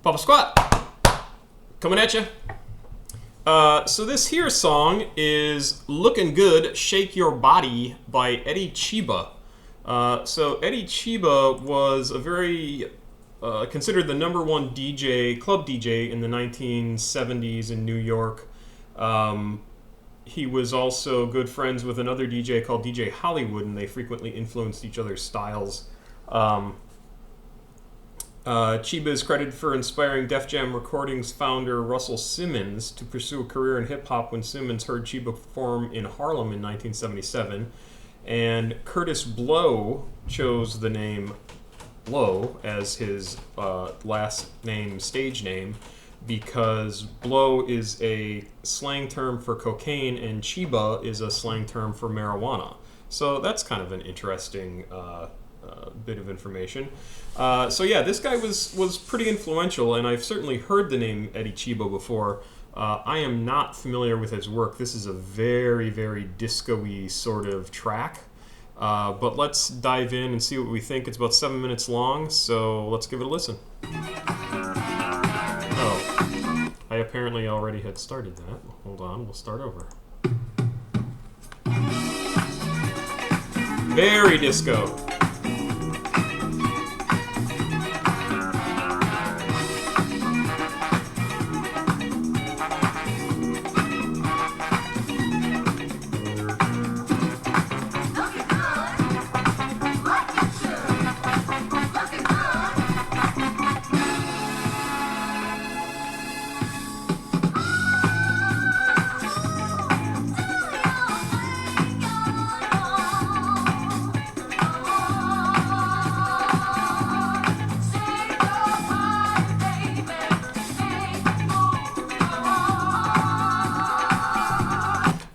Papa Squat, coming at you. So this here song is Lookin Good, Shake Your Body by Eddie Cheba. So Eddie Cheba was a very, considered the number one club DJ in the 1970s in New York. He was also good friends with another DJ called DJ Hollywood, and they frequently influenced each other's styles. Cheba is credited for inspiring Def Jam Recordings founder Russell Simmons to pursue a career in hip-hop when Simmons heard Cheba perform in Harlem in 1977. And Curtis Blow chose the name Blow as his last name, stage name, because Blow is a slang term for cocaine and Cheba is a slang term for marijuana. So that's kind of an interesting bit of information. So yeah, this guy was pretty influential, and I've certainly heard the name Eddie Cheba before. I am not familiar with his work. This is a very, very disco-y sort of track. But let's dive in and see what we think. It's about 7 minutes long, so let's give it a listen. Oh, I apparently already had started that. Hold on, we'll start over. Very disco.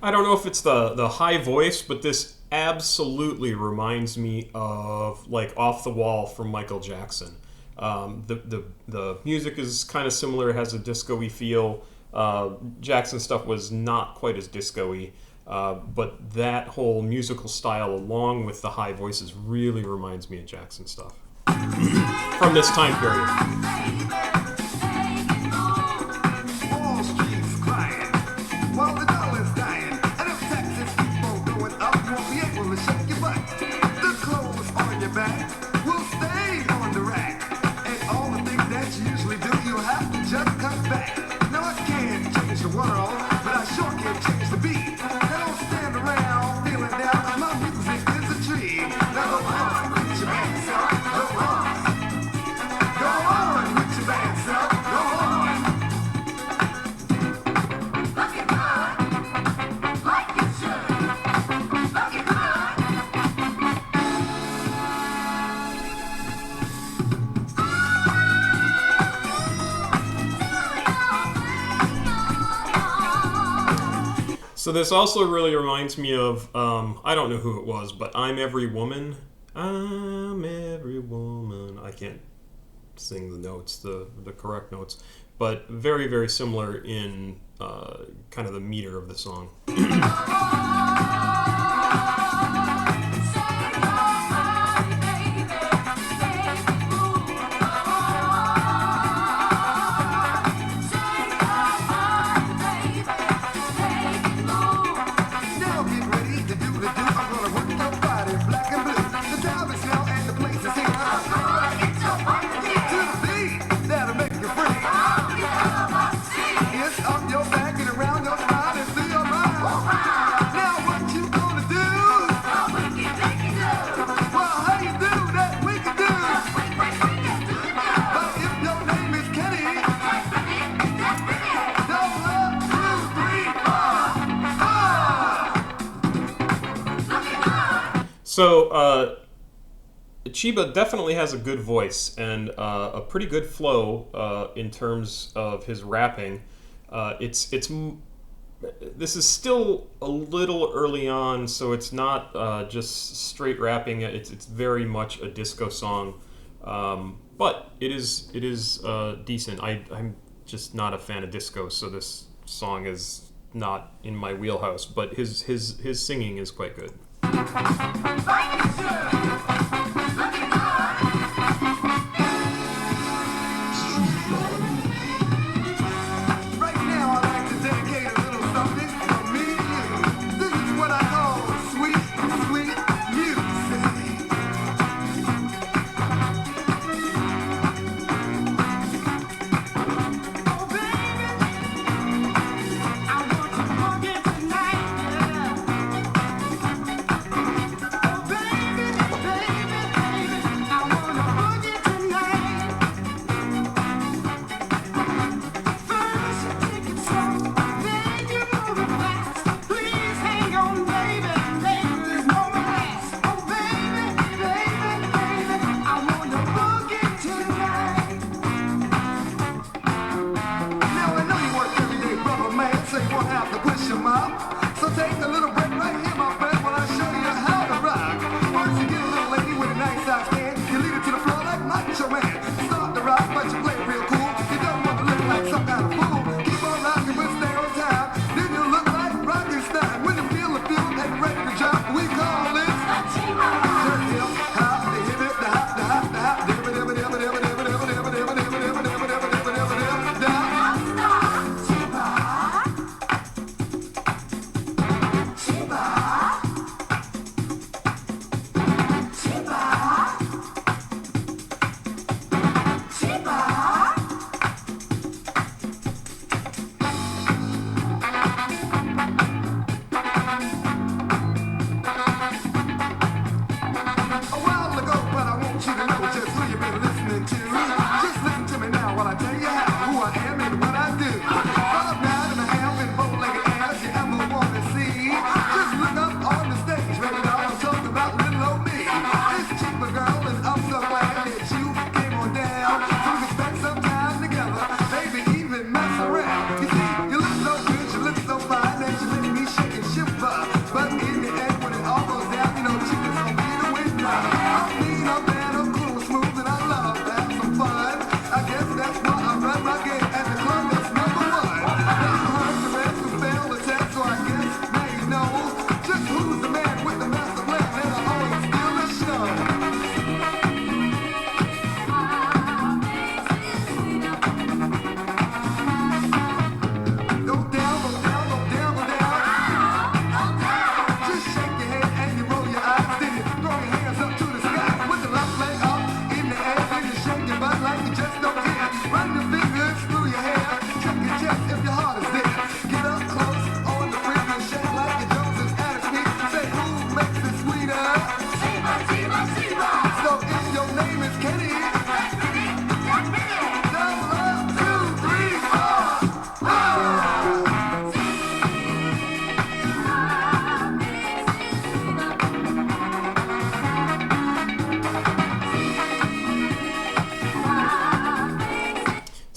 I don't know if it's the high voice, but this absolutely reminds me of like Off the Wall from Michael Jackson. The music is kind of similar. It has a disco-y feel. Jackson stuff was not quite as disco-y, but that whole musical style along with the high voices really reminds me of Jackson stuff from this time period. So this also really reminds me of, I don't know who it was, but I'm Every Woman. I'm every woman. I can't sing the notes, the correct notes, but very, very similar in kind of the meter of the song. So, Cheba definitely has a good voice and a pretty good flow in terms of his rapping. This is still a little early on, so it's not just straight rapping. It's very much a disco song, but it is decent. I'm just not a fan of disco, so this song is not in my wheelhouse. But his singing is quite good.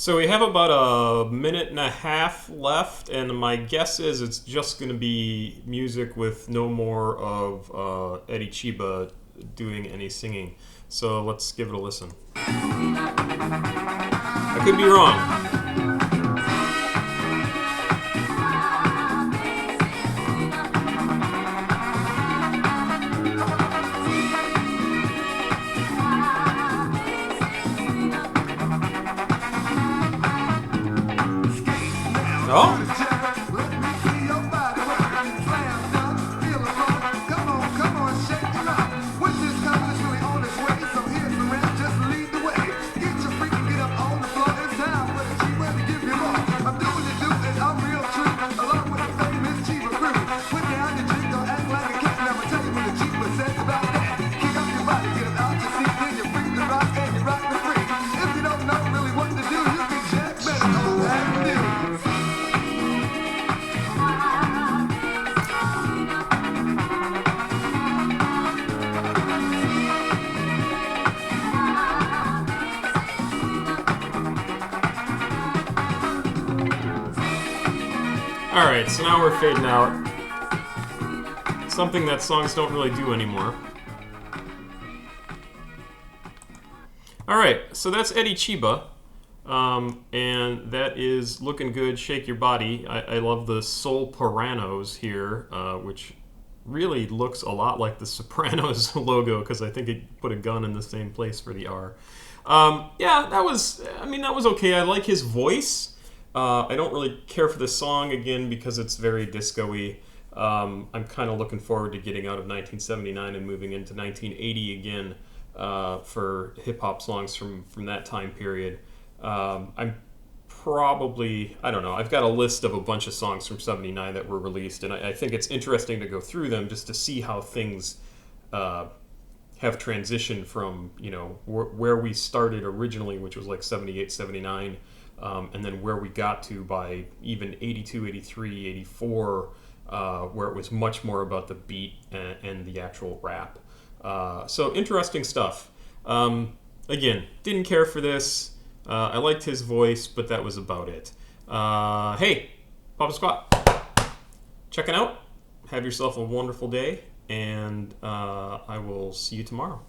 So we have about a minute and a half left, and my guess is it's just going to be music with no more of Eddie Cheba doing any singing. So let's give it a listen. I could be wrong. Oh? Alright, so now we're fading out. Something that songs don't really do anymore. Alright, so that's Eddie Cheba. And that is Lookin' Good, Shake Your Body. I love the Soul Paranos here, which really looks a lot like the Sopranos logo, because I think it put a gun in the same place for the R. Yeah, that was okay. I like his voice. I don't really care for this song, again, because it's very disco-y. I'm kind of looking forward to getting out of 1979 and moving into 1980 again for hip-hop songs from that time period. I'm probably, I don't know, I've got a list of a bunch of songs from 79 that were released, and I think it's interesting to go through them just to see how things have transitioned from, where we started originally, which was like 78, 79, and then where we got to by even 82, 83, 84, where it was much more about the beat and the actual rap. So interesting stuff. Again, didn't care for this. I liked his voice, but that was about it. Hey, Papa Squat, checking out. Have yourself a wonderful day, and I will see you tomorrow.